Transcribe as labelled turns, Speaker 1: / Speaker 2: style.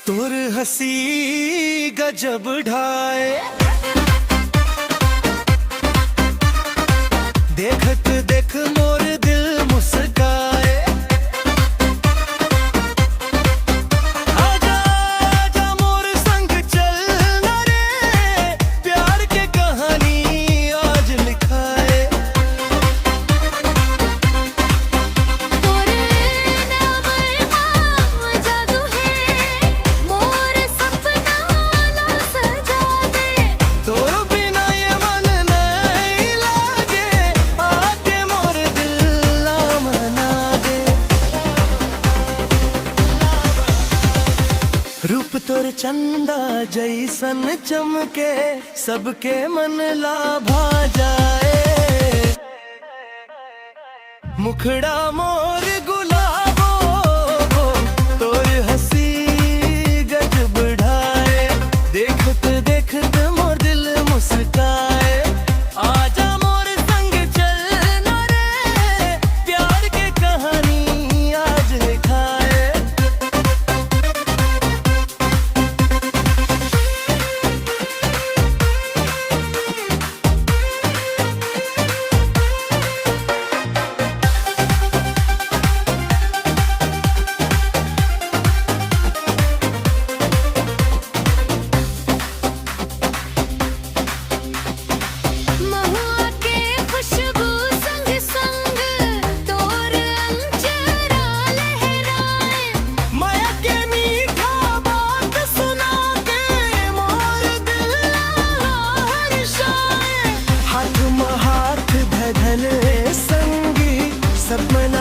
Speaker 1: तोर हसी गजब ढाए, देखत देख मोर दिल मुस्काए। आजा आजा मोर संग चल ना रे, प्यार के कहानी आज लिखाए।
Speaker 2: तोरे नाम में जादू है, मोर सपना ला सजा दे।
Speaker 1: तोर बिना ये मन नहीं लागे, आके मोर दिल ला मना दे। रूप तोर चंदा जैसन चमके, सबके मन ला भा जाए। मुखड़ा मोर गुलाबो को, तोर हंसी गजब ढाए, देखत देखत मोर दिल मुस्काए। आजा मोर संग चल ना रे, प्यार के कहानी आज लिखाए।
Speaker 2: महुआ के खुशबू संग संग, तोर अंचरा लहराए।
Speaker 1: माया के मीठा बात सुना के, मोर दिल हर्षाए। हाथ में हाथ धधले संगी, सपना